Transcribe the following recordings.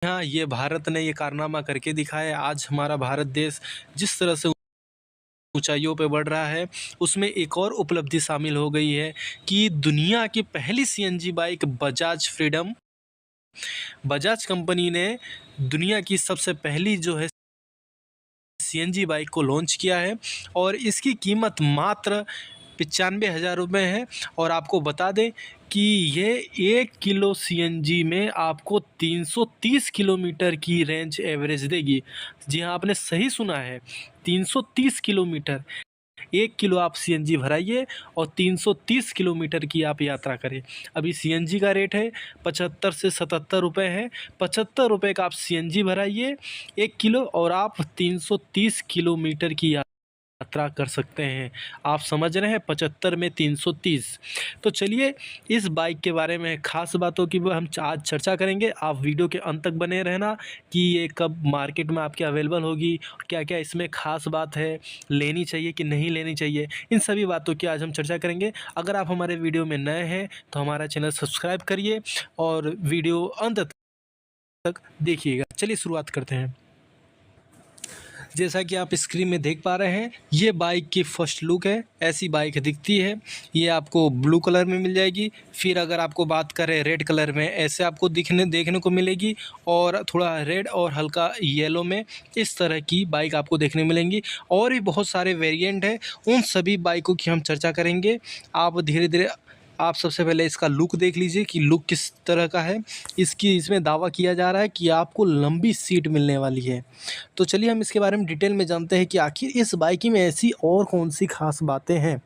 हाँ, ये भारत ने ये कारनामा करके दिखाया है। आज हमारा भारत देश जिस तरह से ऊँचाइयों पे बढ़ रहा है, उसमें एक और उपलब्धि शामिल हो गई है कि दुनिया की पहली सीएनजी बाइक बजाज कंपनी ने दुनिया की सबसे पहली जो है सीएनजी बाइक को लॉन्च किया है और इसकी कीमत मात्र 95,000 रुपये है। और आपको बता दें कि ये 1 किलो सीएनजी में आपको 330 किलोमीटर की रेंज एवरेज देगी। जी हाँ, आपने सही सुना है, 330 किलोमीटर। 1 किलो आप सीएनजी भराइए और 330 किलोमीटर की आप यात्रा करें। अभी सीएनजी का रेट है 75 से 77 रुपये है। 75 रुपये का आप सीएनजी भराइए 1 किलो और आप 330 किलोमीटर की यात्रा कर सकते हैं। आप समझ रहे हैं, 75 में 330। तो चलिए इस बाइक के बारे में ख़ास बातों की वो हम आज चर्चा करेंगे। आप वीडियो के अंत तक बने रहना कि ये कब मार्केट में आपके अवेलेबल होगी, क्या-क्या इसमें ख़ास बात है, लेनी चाहिए कि नहीं लेनी चाहिए, इन सभी बातों की आज हम चर्चा करेंगे। अगर आप हमारे वीडियो में नए हैं तो हमारा चैनल सब्सक्राइब करिए और वीडियो अंत तक देखिएगा। चलिए शुरुआत करते हैं। जैसा कि आप स्क्रीन में देख पा रहे हैं, ये बाइक की फर्स्ट लुक है। ऐसी बाइक दिखती है। ये आपको ब्लू कलर में मिल जाएगी। फिर अगर आपको बात करें रेड कलर में, ऐसे आपको देखने को मिलेगी और थोड़ा रेड और हल्का येलो में इस तरह की बाइक आपको देखने मिलेंगी। और भी बहुत सारे वेरिएंट हैं, उन सभी बाइकों की हम चर्चा करेंगे। आप धीरे-धीरे आप सबसे पहले इसका लुक देख लीजिए कि लुक किस तरह का है। इसमें दावा किया जा रहा है कि आपको लंबी सीट मिलने वाली है। तो चलिए हम इसके बारे में डिटेल में जानते हैं कि आखिर इस बाइक में ऐसी और कौन-सी ख़ास बातें हैं।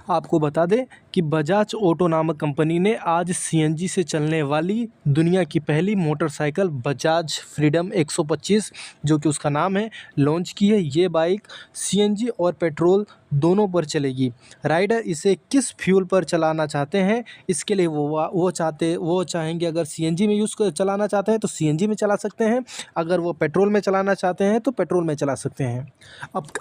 आपको बता दें कि बजाज ऑटो नामक कंपनी ने आज सीएनजी से चलने वाली दुनिया की पहली मोटरसाइकिल बजाज फ्रीडम 125 जो कि उसका नाम है, लॉन्च की है। ये बाइक सीएनजी और पेट्रोल दोनों पर चलेगी। राइडर इसे किस फ्यूल पर चलाना चाहते हैं, इसके लिए वो चाहेंगे अगर सीएनजी में चलाना चाहते हैं तो सीएनजी में चला सकते हैं। अगर वो पेट्रोल में चलाना चाहते हैं तो पेट्रोल में चला सकते हैं।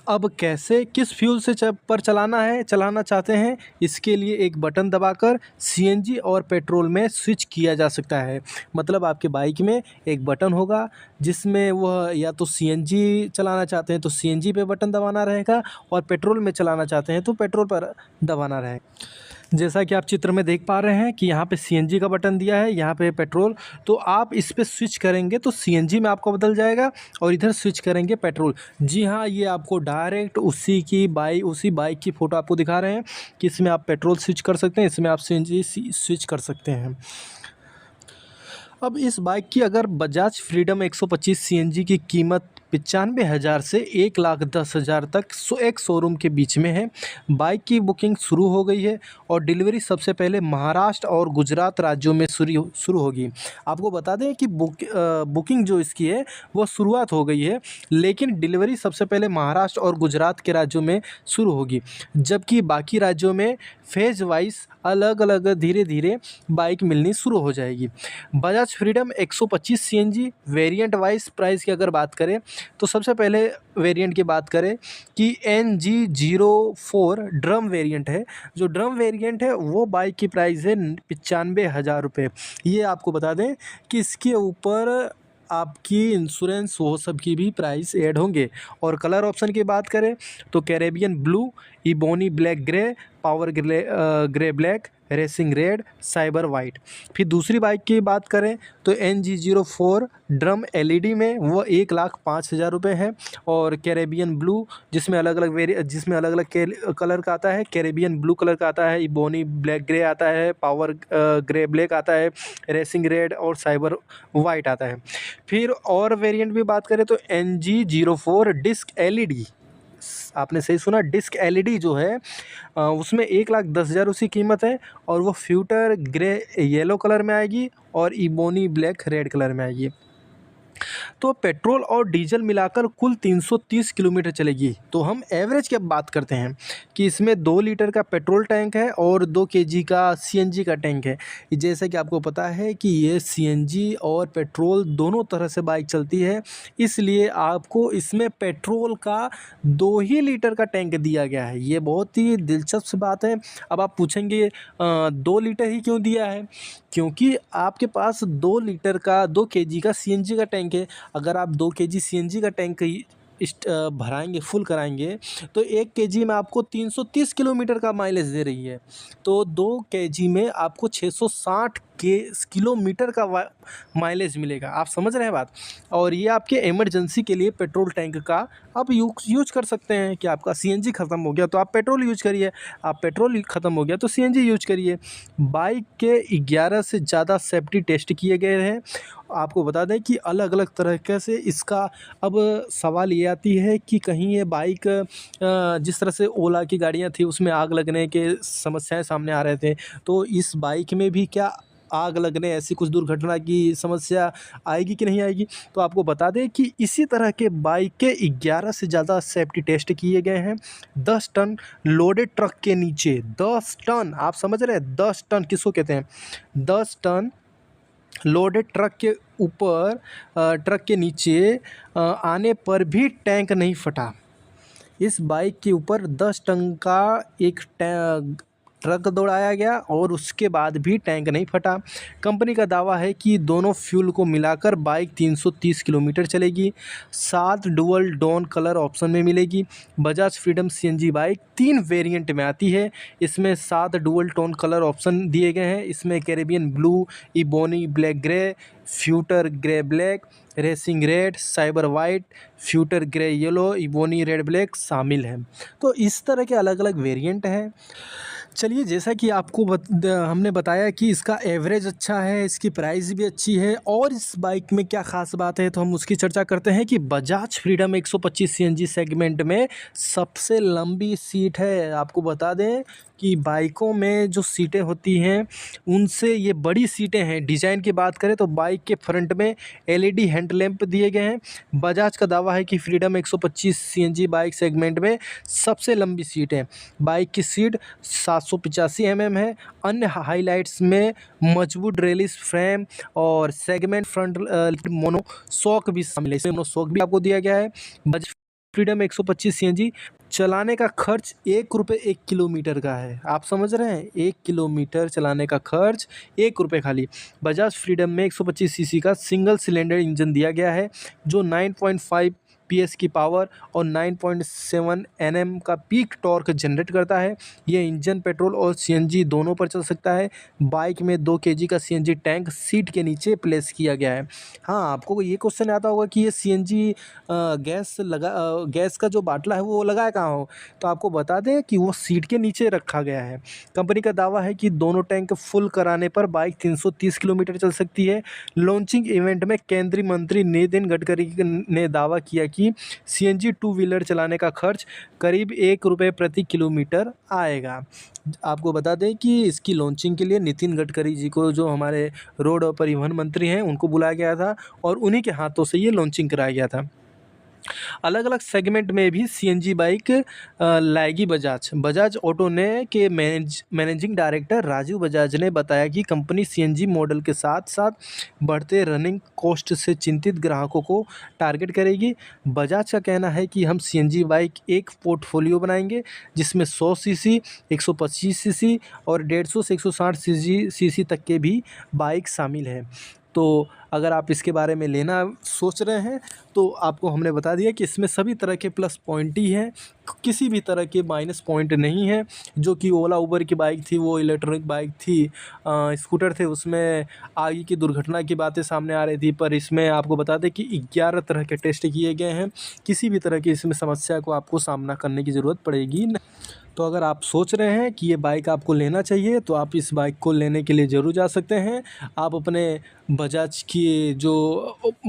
अब कैसे किस फ्यूल से चलाना चाहते हैं, इसके लिए एक बटन दबाकर सीएनजी और पेट्रोल में स्विच किया जा सकता है। मतलब आपके बाइक में एक बटन होगा जिसमें वह या तो सीएनजी चलाना चाहते हैं तो सीएनजी पे बटन दबाना रहेगा और पेट्रोल में चलाना चाहते हैं तो पेट्रोल पर दबाना रहेगा। जैसा कि आप चित्र में देख पा रहे हैं कि यहाँ पे सीएनजी का बटन दिया है, यहाँ पे पेट्रोल। तो आप इस पे स्विच करेंगे तो सीएनजी में आपको बदल जाएगा और इधर स्विच करेंगे पेट्रोल। जी हाँ, ये आपको डायरेक्ट उसी बाइक की फ़ोटो आपको दिखा रहे हैं कि इसमें आप पेट्रोल स्विच कर सकते हैं, इसमें आप सीएनजी स्विच कर सकते हैं। अब इस बाइक की अगर बजाज फ्रीडम 125 सीएनजी की कीमत 95,000 से 1,10,000 तक एक शोरूम के बीच में है। बाइक की बुकिंग शुरू हो गई है और डिलीवरी सबसे पहले महाराष्ट्र और गुजरात राज्यों में शुरू होगी। आपको बता दें कि बुकिंग जो इसकी है वो शुरुआत हो गई है, लेकिन डिलीवरी सबसे पहले महाराष्ट्र और गुजरात के राज्यों में शुरू होगी, जबकि बाकी राज्यों में फेज़ वाइज़ अलग-अलग धीरे-धीरे बाइक मिलनी शुरू हो जाएगी। Bajaj freedom 125 CNG variant wise price की अगर बात करें तो सबसे पहले वेरिएंट की बात करें कि NG04 ड्रम वेरिएंट है। जो ड्रम वेरिएंट है वो बाइक की प्राइस है 95,000 रुपये। ये आपको बता दें कि इसके ऊपर आपकी इंश्योरेंस वो सब की भी प्राइस ऐड होंगे। और कलर ऑप्शन की बात करें तो Caribbean blue, ebony black grey, power grey black, racing red, cyber white. फिर दूसरी बाइक की बात करें तो NG04 ड्रम एलईडी में वो 1,05,000 रुपये है। और कैरेबियन ब्लू जिसमें अलग अलग कलर का आता है, कैरेबियन ब्लू कलर का आता है, इबोनी ब्लैक ग्रे आता है, पावर ग्रे ब्लैक आता है, रेसिंग रेड और साइबर वाइट आता है। फिर और वेरिएंट भी बात करें तो NG04 डिस्क एलईडी, आपने सही सुना, डिस्क एलईडी जो है उसमें 1,10,000 उसकी कीमत है और वो फ्यूटर ग्रे येलो कलर में आएगी और इबोनी ब्लैक रेड कलर में आएगी। तो पेट्रोल और डीजल मिलाकर कुल 330 किलोमीटर चलेगी। तो हम एवरेज की अब बात करते हैं कि इसमें 2 लीटर का पेट्रोल टैंक है और 2 केजी का सीएनजी का टैंक है। जैसा कि आपको पता है कि ये सीएनजी और पेट्रोल दोनों तरह से बाइक चलती है, इसलिए आपको इसमें पेट्रोल का 2 ही लीटर का टैंक दिया गया है। ये बहुत ही दिलचस्प बात है। अब आप पूछेंगे 2 लीटर ही क्यों दिया है? क्योंकि आपके पास 2 लीटर का 2 केजी का सीएनजी का टैंक है। अगर आप 2 केजी सीएनजी का टैंक भराएंगे, फुल कराएंगे, तो 1 केजी में आपको 330 किलोमीटर का माइलेज दे रही है। तो 2 केजी में आपको 660 किलोमीटर का माइलेज मिलेगा। आप समझ रहे हैं बात? और ये आपके इमरजेंसी के लिए पेट्रोल टैंक का आप यूज कर सकते हैं कि आपका सीएनजी ख़त्म हो गया तो आप पेट्रोल यूज करिए, आप पेट्रोल ख़त्म हो गया तो सीएनजी यूज करिए। बाइक के 11 से ज़्यादा सेफ्टी टेस्ट किए गए हैं। आपको बता दें कि अलग अलग तरीके से इसका अब सवाल ये आती है कि कहीं ये बाइक जिस तरह से ओला की गाड़ियाँ थी उसमें आग लगने के समस्याएं सामने आ रहे थे, तो इस बाइक में भी क्या आग लगने ऐसी कुछ दुर्घटना की समस्या आएगी कि नहीं आएगी? तो आपको बता दें कि इसी तरह के बाइक के 11 से ज़्यादा सेफ्टी टेस्ट किए गए हैं। 10 टन लोडेड ट्रक के नीचे, 10 टन, आप समझ रहे हैं 10 टन किसको कहते हैं? 10 टन लोडेड ट्रक के ऊपर ट्रक के नीचे आने पर भी टैंक नहीं फटा। इस बाइक के ऊपर 10 टन का एक ट्रक दौड़ाया गया और उसके बाद भी टैंक नहीं फटा। कंपनी का दावा है कि दोनों फ्यूल को मिलाकर बाइक 330 किलोमीटर चलेगी। 7 डुअल टोन कलर ऑप्शन में मिलेगी। Bajaj freedom CNG bike 3 variant में आती है। इसमें 7 डुअल टोन कलर ऑप्शन दिए गए हैं। इसमें Caribbean blue, ebony black grey, future grey black, racing red, cyber white, future grey yellow, ebony red black शामिल हैं। तो इस तरह के अलग अलग वेरिएंट हैं। चलिए, जैसा कि आपको हमने बताया कि इसका एवरेज अच्छा है, इसकी प्राइस भी अच्छी है और इस बाइक में क्या ख़ास बात है तो हम उसकी चर्चा करते हैं कि बजाज फ्रीडम 125 सीएनजी सेगमेंट में सबसे लंबी सीट है। आपको बता दें कि बाइकों में जो सीटें होती हैं उनसे ये बड़ी सीटें हैं। डिज़ाइन की बात करें तो बाइक के फ्रंट में एलईडी हेडलैम्प दिए गए हैं। बजाज का दावा है कि फ्रीडम 125 सीएनजी बाइक सेगमेंट में सबसे लंबी सीट है। बाइक की सीट 785 है। अन्य हाइलाइट्स में मजबूत रेलिस फ्रेम और सेगमेंट फ्रंट मोनो शॉक भी शामिल है। इसमें मोनो शॉक भी आपको दिया गया है। बजाज फ्रीडम 125 सीएनजी चलाने का खर्च 1 रुपये 1 किलोमीटर का है। आप समझ रहे हैं, 1 किलोमीटर चलाने का खर्च 1 रुपये खाली। बजाज फ्रीडम में 125 सीसी का सिंगल सिलेंडर इंजन दिया गया है जो 9.5 पीएस की पावर और 9.7 एनएम का पीक टॉर्क जनरेट करता है। ये इंजन पेट्रोल और सीएनजी दोनों पर चल सकता है। बाइक में 2 केजी का सीएनजी टैंक सीट के नीचे प्लेस किया गया है। हाँ, आपको ये क्वेश्चन आता होगा कि ये सीएनजी गैस का जो बाटला है वो लगाया कहाँ हो? तो आपको बता दें कि वो सीट के नीचे रखा गया है। कंपनी का दावा है कि दोनों टैंक फुल कराने पर बाइक 330 किलोमीटर चल सकती है। लॉन्चिंग इवेंट में केंद्रीय मंत्री नितिन गडकरी ने दावा किया कि सीएनजी 2 व्हीलर चलाने का खर्च करीब 1 रुपये प्रति किलोमीटर आएगा। आपको बता दें कि इसकी लॉन्चिंग के लिए नितिन गडकरी जी को, जो हमारे रोड और परिवहन मंत्री हैं, उनको बुलाया गया था और उन्हीं के हाथों से ये लॉन्चिंग कराया गया था। अलग अलग सेगमेंट में भी सीएनजी बाइक लाएगी बजाज। बजाज ऑटो ने के मैनेजिंग डायरेक्टर राजीव बजाज ने बताया कि कंपनी सीएनजी मॉडल के साथ साथ बढ़ते रनिंग कॉस्ट से चिंतित ग्राहकों को टारगेट करेगी। बजाज का कहना है कि हम सीएनजी बाइक एक पोर्टफोलियो बनाएंगे जिसमें 100 सीसी, 125 सीसी और 150 से 160 सीसी तक के भी बाइक शामिल है। तो अगर आप इसके बारे में लेना सोच रहे हैं तो आपको हमने बता दिया कि इसमें सभी तरह के प्लस पॉइंट ही हैं, किसी भी तरह के माइनस पॉइंट नहीं है। जो कि ओला उबर की बाइक थी वो इलेक्ट्रॉनिक बाइक थी, स्कूटर थे, उसमें आगे की दुर्घटना की बातें सामने आ रही थी, पर इसमें आपको बता दें कि 11 तरह के टेस्ट किए गए हैं। किसी भी तरह की इसमें समस्या को आपको सामना करने की ज़रूरत पड़ेगी नहीं। तो अगर आप सोच रहे हैं कि ये बाइक आपको लेना चाहिए तो आप इस बाइक को लेने के लिए ज़रूर जा सकते हैं। आप अपने बजाज की जो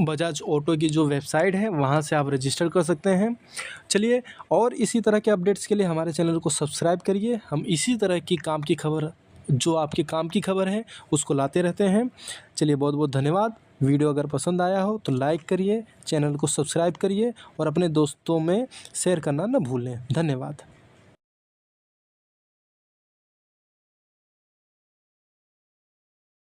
बजाज ऑटो की जो वेबसाइट है वहाँ से आप रजिस्टर कर सकते हैं। चलिए, और इसी तरह के अपडेट्स के लिए हमारे चैनल को सब्सक्राइब करिए। हम इसी तरह की काम की खबर, जो आपके काम की खबर है, उसको लाते रहते हैं। चलिए, बहुत बहुत धन्यवाद। वीडियो अगर पसंद आया हो तो लाइक करिए, चैनल को सब्सक्राइब करिए और अपने दोस्तों में शेयर करना न भूलें। धन्यवाद।